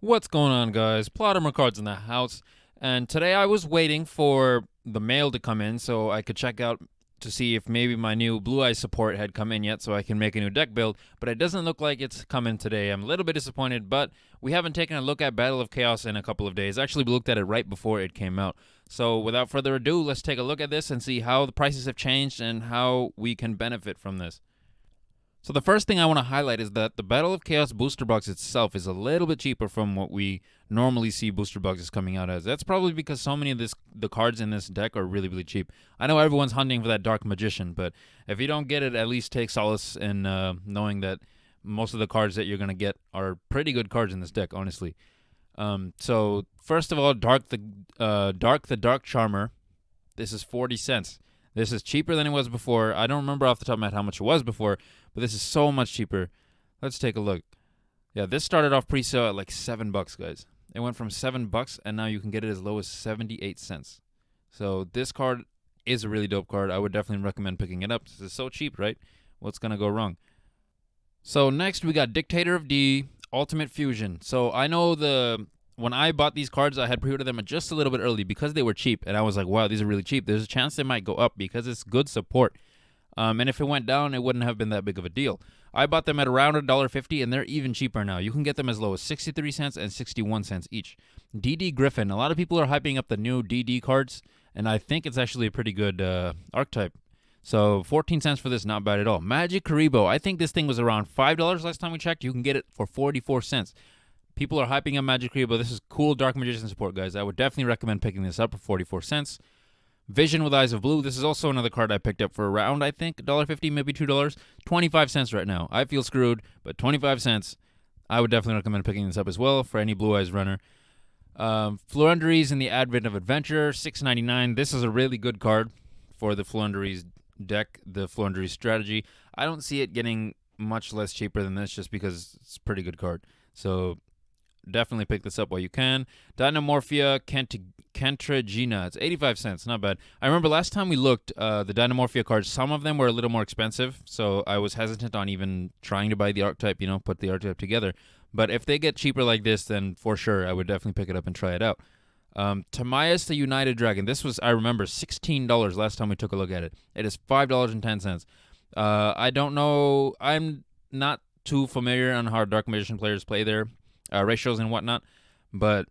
What's going on, guys? Plotimer Cards in the house, and today I was waiting for the mail to come in so I could check out to see if maybe my new Blue Eyes support had come in yet so I can make a new deck build, but it doesn't look like it's come in today. I'm a little bit disappointed, but we haven't taken a look at Battle of Chaos in a couple of days. Actually, we looked at it right before it came out. So without further ado, let's take a look at this and see how the prices have changed and how we can benefit from this. So the first thing I want to highlight is that the Battle of Chaos booster box itself is a little bit cheaper from what we normally see booster boxes coming out as. That's probably because so many of the cards in this deck are really, really cheap. I know everyone's hunting for that Dark Magician, but if you don't get it, at least take solace in knowing that most of the cards that you're going to get are pretty good cards in this deck, honestly. So first of all, Dark the Dark Charmer. This is 40 cents. This is cheaper than it was before. I don't remember off the top of my head how much it was before, but this is so much cheaper. Let's take a look. Yeah, this started off pre-sale at like $7, guys. It went from $7, and now you can get it as low as 78 cents. So this card is a really dope card. I would definitely recommend picking it up. This is so cheap, right? What's going to go wrong? So next, we got Dictator of D, Ultimate Fusion. So I know when I bought these cards, I had pre-ordered them just a little bit early because they were cheap, and I was like, wow, these are really cheap. There's a chance they might go up because it's good support. And if it went down, it wouldn't have been that big of a deal. I bought them at around $1.50, and they're even cheaper now. You can get them as low as 63 cents and 61 cents each. DD Griffin. A lot of people are hyping up the new DD cards, and I think it's actually a pretty good archetype. So 14 cents for this, not bad at all. Magic Kuribo. I think this thing was around $5 last time we checked. You can get it for 44 cents. People are hyping up Magic Kuribo. This is cool Dark Magician support, guys. I would definitely recommend picking this up for 44 cents. Vision with Eyes of Blue. This is also another card I picked up for around, I think, $1.50, maybe $2. 25 cents right now. I feel screwed, but 25 cents. I would definitely recommend picking this up as well for any Blue Eyes runner. Floowandereeze in the Advent of Adventure, $6.99. This is a really good card for the Floowandereeze deck, the Floowandereeze strategy. I don't see it getting much less cheaper than this just because it's a pretty good card. So definitely pick this up while you can. Dynamorphia Cantragina. It's 85 cents. Not bad. I remember last time we looked, the Dynamorphia cards, some of them were a little more expensive, so I was hesitant on even trying to buy the archetype, put the archetype together. But if they get cheaper like this, then for sure, I would definitely pick it up and try it out. Timaeus the United Dragon. This was, I remember, $16 last time we took a look at it. It is $5.10. I don't know. I'm not too familiar on how Dark Magician players play their ratios and whatnot, but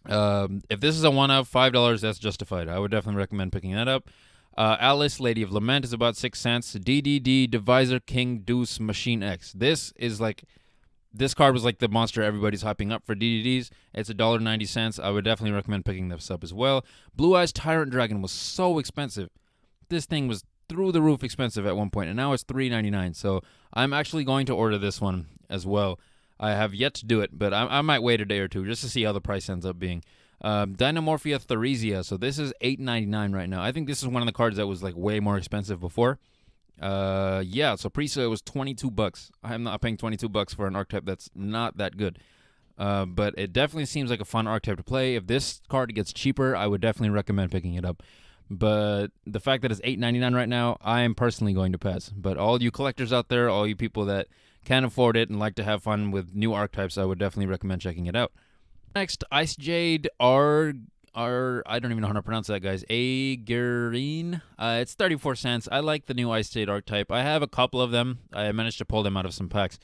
if this is a one-off, $5, that's justified. I would definitely recommend picking that up. Alice, Lady of Lament, is about 6 cents. DDD, Divisor King Deuce Machine X. This card was like the monster everybody's hyping up for DDDs. It's $1.90. I would definitely recommend picking this up as well. Blue Eyes Tyrant Dragon was so expensive. This thing was through the roof expensive at one point, and now it's $3.99. So I'm actually going to order this one as well. I have yet to do it, but I might wait a day or two just to see how the price ends up being. Dynamorphia Theresia. So this is $8.99 right now. I think this is one of the cards that was like way more expensive before. Yeah, so pre-sale was $22. I'm not paying $22 for an archetype that's not that good. But it definitely seems like a fun archetype to play. If this card gets cheaper, I would definitely recommend picking it up. But the fact that it's $8.99 right now, I am personally going to pass. But all you collectors out there, all you people that can afford it and like to have fun with new archetypes, I would definitely recommend checking it out. Next, Ice Jade I don't even know how to pronounce that, guys. Agarine. It's 34 cents. I like the new Ice Jade archetype. I have a couple of them. I managed to pull them out of some packs.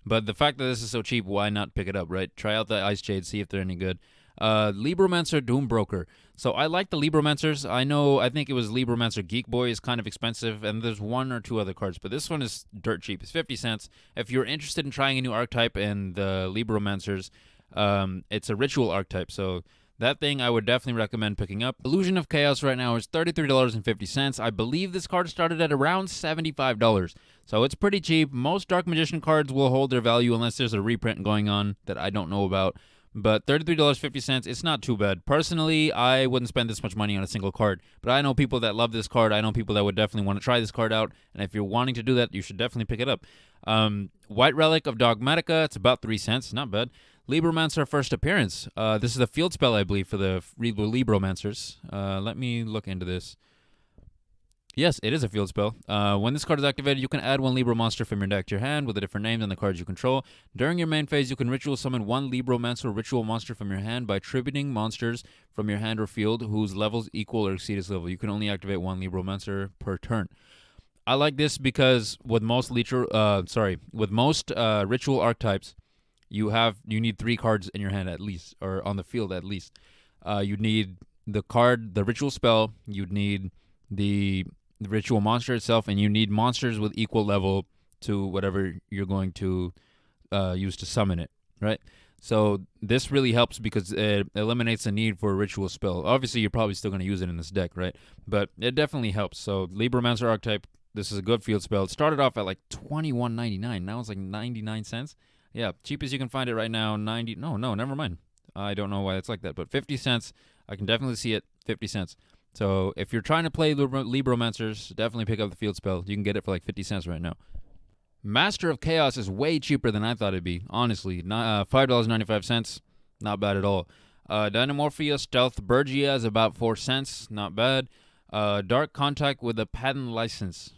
But the fact that this is so cheap, why not pick it up, right? Try out the Ice Jade, see if they're any good. Libromancer Doombroker. So I like the Libromancers. I think it was Libromancer Geek Boy is kind of expensive, and there's one or two other cards, but this one is dirt cheap. It's 50 cents. If you're interested in trying a new archetype and the Libromancers, it's a ritual archetype, so that thing I would definitely recommend picking up. Illusion of Chaos right now is $33.50. I believe this card started at around $75, so it's pretty cheap. Most Dark Magician cards will hold their value unless there's a reprint going on that I don't know about. But $33.50, it's not too bad. Personally, I wouldn't spend this much money on a single card. But I know people that love this card. I know people that would definitely want to try this card out. And if you're wanting to do that, you should definitely pick it up. White Relic of Dogmatica, it's about 3 cents. Not bad. Libromancer First Appearance. This is a field spell, I believe, for the Libromancers. Let me look into this. Yes, it is a field spell. When this card is activated, you can add one Libro monster from your deck to your hand with a different name than the cards you control. During your main phase, you can ritual summon one Libromancer ritual monster from your hand by tributing monsters from your hand or field whose levels equal or exceed its level. You can only activate one Libromancer per turn. I like this because with most ritual archetypes, you need 3 cards in your hand at least, or on the field at least. You need the ritual spell. You'd need the ritual monster itself, and you need monsters with equal level to whatever you're going to use to summon it, right? So this really helps because it eliminates the need for a ritual spell. Obviously, you're probably still going to use it in this deck, right? But it definitely helps. So Libromancer archetype, this is a good field spell. It started off at like $21.99. Now it's like 99 cents. Yeah, cheapest you can find it right now. No, never mind. I don't know why it's like that, but 50 cents. I can definitely see it. 50 cents. So if you're trying to play Libromancers, definitely pick up the field spell. You can get it for like 50 cents right now. Master of Chaos is way cheaper than I thought it'd be, honestly. $5.95. Not bad at all. Dynamorphia Stealth Bergia is about 4 cents. Not bad. Dark Contact with a patent license.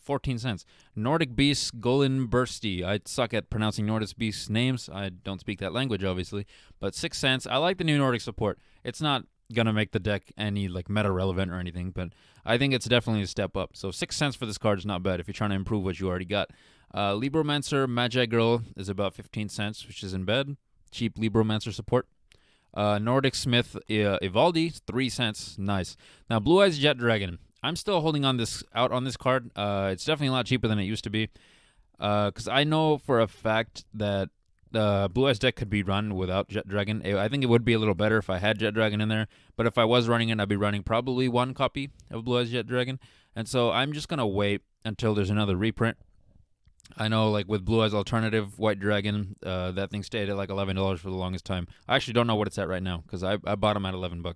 14 cents. Nordic Beast Golden Bursty. I suck at pronouncing Nordic Beast names. I don't speak that language, obviously. But 6 cents. I like the new Nordic support. It's not gonna make the deck any like meta relevant or anything, but I think it's definitely a step up. So 6 cents for this card is not bad if you're trying to improve what you already got. Libromancer Magi Girl is about 15 cents, which isn't bad. Cheap Libromancer support. Nordic Smith Evaldi, 3 cents. Nice. Now Blue Eyes Jet Dragon. I'm still holding on this card. It's definitely a lot cheaper than it used to be. Because I know for a fact that Blue Eyes deck could be run without Jet Dragon. I think it would be a little better if I had Jet Dragon in there. But if I was running it, I'd be running probably 1 copy of Blue Eyes Jet Dragon. And so I'm just going to wait until there's another reprint. I know, like with Blue Eyes Alternative White Dragon, that thing stayed at like $11 for the longest time. I actually don't know what it's at right now because I bought them at $11.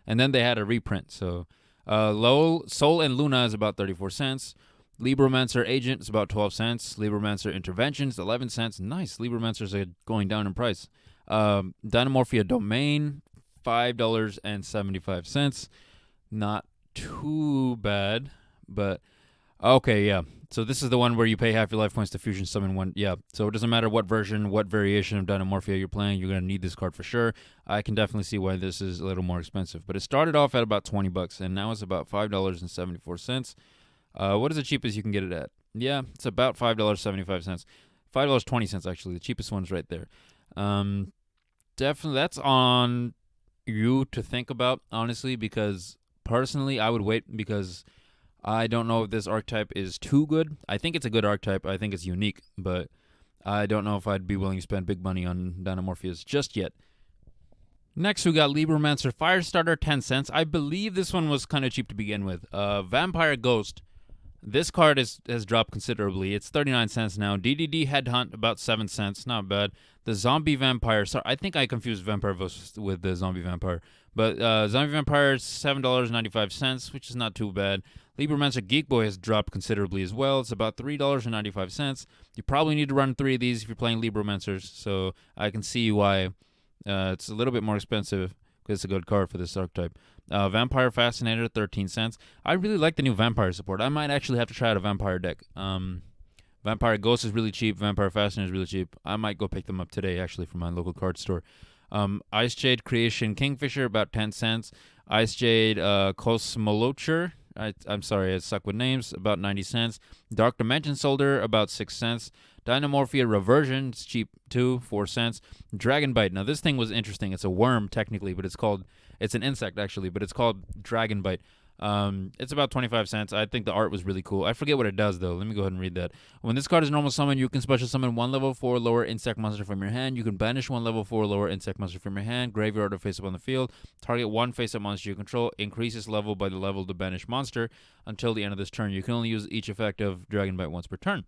And then they had a reprint. So Soul and Luna is about 34 cents. Libromancer Agent is about 12 cents. Libromancer Intervention is 11 cents. Nice. Libromancers are going down in price. Dynamorphia Domain, $5.75. Not too bad, but okay, yeah. So this is the one where you pay half your life points to fusion summon one. Yeah, so it doesn't matter what version, what variation of Dynamorphia you're playing, you're going to need this card for sure. I can definitely see why this is a little more expensive. But it started off at about $20, and now it's about $5.74. What is the cheapest you can get it at? Yeah, it's about $5.75. $5.20 actually. The cheapest one's right there. Definitely, that's on you to think about, honestly, because personally, I would wait because I don't know if this archetype is too good. I think it's a good archetype. I think it's unique, but I don't know if I'd be willing to spend big money on Dynamorpheus just yet. Next, we got Libromancer Firestarter, 10 cents. I believe this one was kind of cheap to begin with. Vampire Ghost. This card has dropped considerably. It's 39 cents now. DDD Headhunt, about 7 cents. Not bad. The Zombie Vampire. Sorry, I think I confused Vampire with the Zombie Vampire. But Zombie Vampire is $7.95, which is not too bad. Libromancer Geek Boy has dropped considerably as well. It's about $3.95. You probably need to run 3 of these if you're playing Libromancers. So I can see why it's a little bit more expensive because it's a good card for this archetype. Vampire Fascinator, 13 cents. I really like the new Vampire support. I might actually have to try out a Vampire deck. Vampire Ghost is really cheap. Vampire Fascinator is really cheap. I might go pick them up today, actually, from my local card store. Ice Jade Creation Kingfisher, about 10 cents. Ice Jade Cosmolocher, I'm sorry, I suck with names, about 90 cents. Dark Dimension Soldier, about 6 cents. Dynamorphia Reversion, it's cheap too, 4 cents. Dragon Bite. Now, this thing was interesting. It's a worm, technically, but it's an insect, actually, but it's called Dragon Bite. It's about 25 cents. I think the art was really cool. I forget what it does, though. Let me go ahead and read that. When this card is normal summon, you can special summon 1 level 4 lower insect monster from your hand. You can banish 1 level 4 lower insect monster from your hand, graveyard, or face up on the field. Target 1 face up monster you control. Increases level by the level of the banished monster until the end of this turn. You can only use each effect of Dragon Bite once per turn.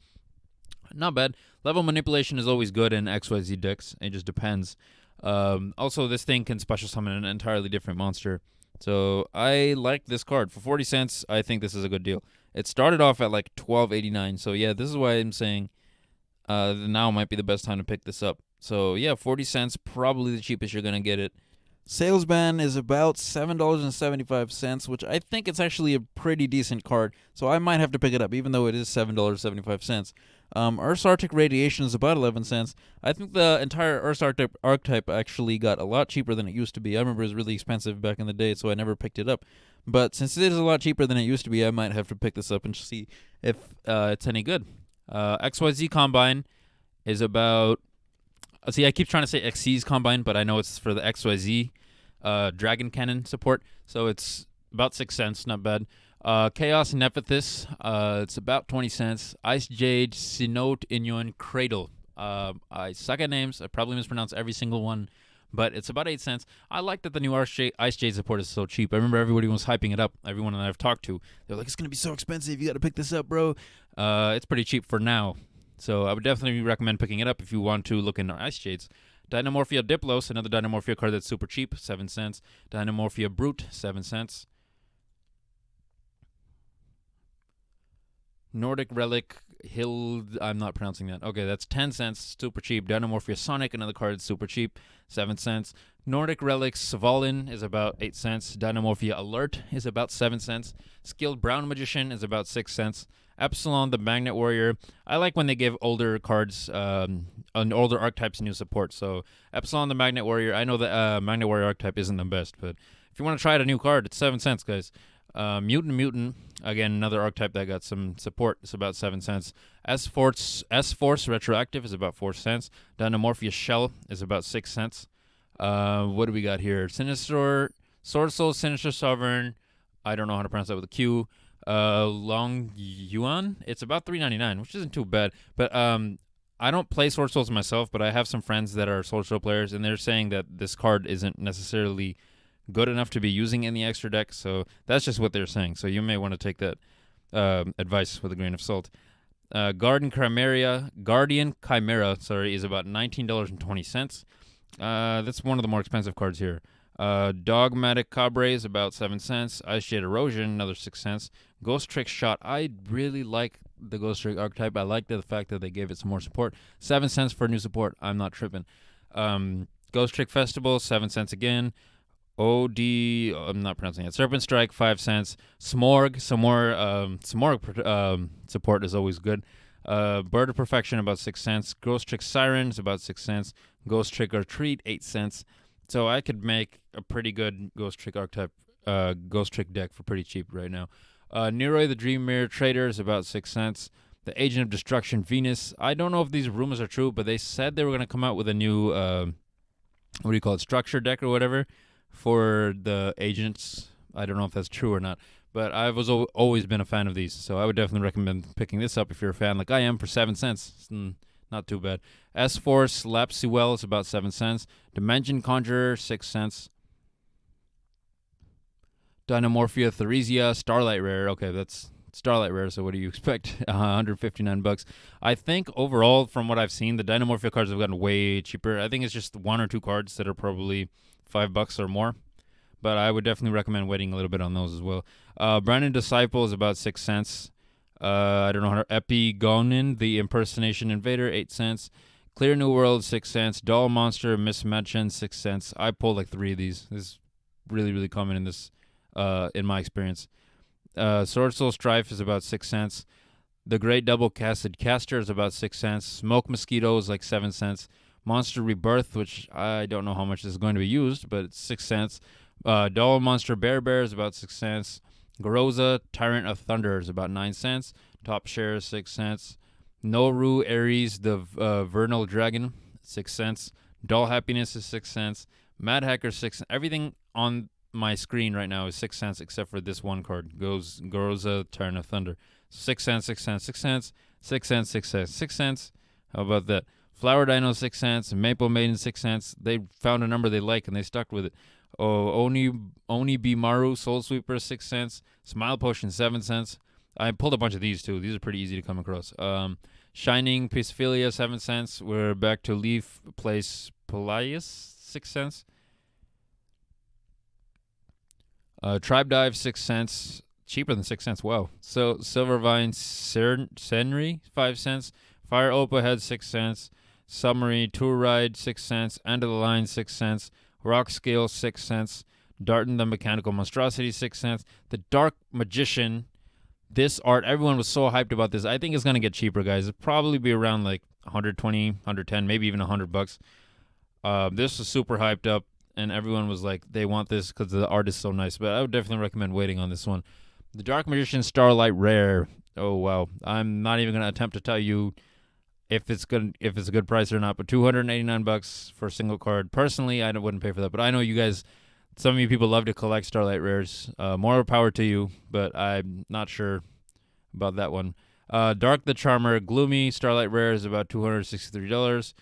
Not bad. Level manipulation is always good in XYZ decks. It just depends. Also, this thing can special summon an entirely different monster. So I like this card. For 40 cents, I think this is a good deal. It started off at like $12.89. So yeah, this is why I'm saying now might be the best time to pick this up. So yeah, 40 cents, probably the cheapest you're going to get it. Sales ban is about $7.75, which I think it's actually a pretty decent card, so I might have to pick it up, even though it is $7.75. Earth's Arctic Radiation is about 11 cents. I think the entire Earth's Arctic archetype actually got a lot cheaper than it used to be. I remember it was really expensive back in the day, so I never picked it up. But since it is a lot cheaper than it used to be, I might have to pick this up and see if it's any good. XYZ Combine is about. See, I keep trying to say XC's Combine, but I know it's for the XYZ Dragon Cannon support, so it's about 6 cents, not bad. Chaos Nephthys, it's about 20 cents. Ice Jade Sinot Inyon Cradle. I suck at names. I probably mispronounce every single one, but it's about 8 cents. I like that the new Ice Jade support is so cheap. I remember everybody was hyping it up. Everyone that I've talked to, they're like, it's going to be so expensive. You got to pick this up, bro. It's pretty cheap for now. So I would definitely recommend picking it up if you want to look into Ice Shades. Dynamorphia Diplos, another Dynamorphia card that's super cheap, 7 cents. Dynamorphia Brute, 7 cents. Nordic Relic Hild, I'm not pronouncing that. Okay, that's 10 cents, super cheap. Dynamorphia Sonic, another card that's super cheap, 7 cents. Nordic Relic Svalin is about 8 cents. Dynamorphia Alert is about 7 cents. Skilled Brown Magician is about 6 cents. Epsilon the Magnet Warrior. I like when they give older cards, older archetypes new support. So Epsilon the Magnet Warrior. I know the Magnet Warrior archetype isn't the best, but if you want to try out a new card, it's 7 cents, guys. Mutant, again, another archetype that got some support. It's about 7 cents. S-Force Retroactive is about 4 cents. Dynamorphia Shell is about 6 cents. What do we got here? Sinister Sorcerer, Sinister Sovereign. I don't know how to pronounce that with a Q. Long Yuan. It's about $3.99, which isn't too bad. But I don't play Sword Souls myself, but I have some friends that are Sword Soul players, and they're saying that this card isn't necessarily good enough to be using in the extra deck. So that's just what they're saying. So you may want to take that advice with a grain of salt. Guardian Chimera, is about $19.20. That's one of the more expensive cards here. Dogmatic Cabre is about 7 cents. Ice Jade Erosion, another 6 cents. Ghost Trick Shot. I really like the Ghost Trick archetype. I like the fact that they gave it some more support. 7 cents for new support. I'm not tripping. Ghost Trick Festival, 7 cents again. I'm not pronouncing it. Serpent Strike, 5 cents. Smorg, some more Smorg support is always good. Bird of Perfection, about 6 cents. Ghost Trick Siren is about 6 cents. Ghost Trick Retreat, 8 cents. So I could make a pretty good Ghost Trick archetype, Ghost Trick deck for pretty cheap right now. Neroi the Dream Mirror Trader is about 6 cents. The Agent of Destruction Venus. I don't know if these rumors are true, but they said they were going to come out with a new, structure deck or whatever for the agents. I don't know if that's true or not, but I've always been a fan of these, so I would definitely recommend picking this up if you're a fan like I am for 7 cents. It's not too bad. S-Force Lapsuel is about 7 cents. Dimension Conjurer, 6 cents. Dynamorphia Theresia Starlight Rare. Okay, that's Starlight Rare, so what do you expect? $159. I think overall, from what I've seen, the Dynamorphia cards have gotten way cheaper. I think it's just 1 or 2 cards that are probably $5 or more. But I would definitely recommend waiting a little bit on those as well. Brandon Disciple is about 6 cents. I don't know how to. Epigonin, the Impersonation Invader, 8 cents. Clear New World, 6 cents. Doll Monster, Mismatchin, 6 cents. I pulled like 3 of these. This is really, really common in this, in my experience. Sword Soul Strife is about 6 cents. The Great Double Casted Caster is about 6 cents. Smoke Mosquito is like 7 cents. Monster Rebirth, which I don't know how much is going to be used, but it's 6 cents. Doll Monster Bear is about 6 cents. Garoza, Tyrant of Thunder is about 9 cents. Top Share is 6 cents. Noru Ares, the Vernal Dragon, 6 cents. Doll Happiness is 6 cents. Mad Hacker, 6 cents. Everything on my screen right now is 6 cents except for this one card. Goes Garoza, Tyrant of Thunder. 6 cents, 6 cents, 6 cents. 6 cents, 6 cents, 6 cents. How about that? Flower Dino, 6 cents. Maple Maiden, 6 cents. They found a number they like and they stuck with it. Oni Bimaru, Soul Sweeper, 6 cents. Smile Potion, 7 cents. I pulled a bunch of these too. These are pretty easy to come across. Shining Pisophilia, 7 cents. We're back to Leaf Place Pelias, 6 cents. Tribe Dive, 6 cents. Cheaper than 6 cents. Wow. So Silvervine Senri, 5 cents. Fire Opa Head, 6 cents. Summary Tour Ride, 6 cents. End of the Line, 6 cents. Rock Scale, 6 cents. Darton the Mechanical Monstrosity, 6 cents. The Dark Magician. This art, everyone was so hyped about this. I think it's going to get cheaper, guys. It'll probably be around like 120, 110, maybe even $100. This was super hyped up, and everyone was like, they want this because the art is so nice. But I would definitely recommend waiting on this one. The Dark Magician Starlight Rare. Oh, wow. I'm not even going to attempt to tell you if it's a good price or not, but $289 for a single card. Personally, I wouldn't pay for that, but I know you guys, some of you people love to collect Starlight Rares. More power to you, but I'm not sure about that one. Dark the Charmer Gloomy Starlight Rare is about $263.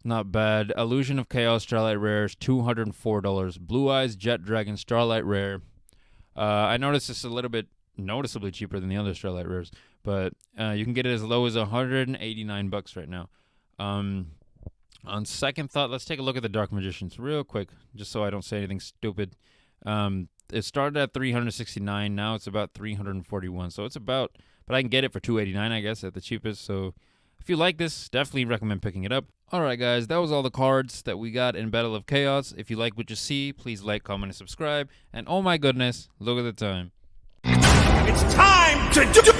Not bad. Illusion of Chaos Starlight Rares, $204. Blue Eyes Jet Dragon Starlight Rare. I noticed it's a little bit noticeably cheaper than the other Starlight Rares, but you can get it as low as $189 right now. On second thought, let's take a look at the Dark Magicians real quick, just so I don't say anything stupid. It started at $369, now it's about $341, so it's about, but I can get it for $289, I guess, at the cheapest. So if you like this, definitely recommend picking it up. Alright guys, that was all the cards that we got in Battle of Chaos. If you like what you see, please like, comment, and subscribe. And oh my goodness, look at the time. It's time to do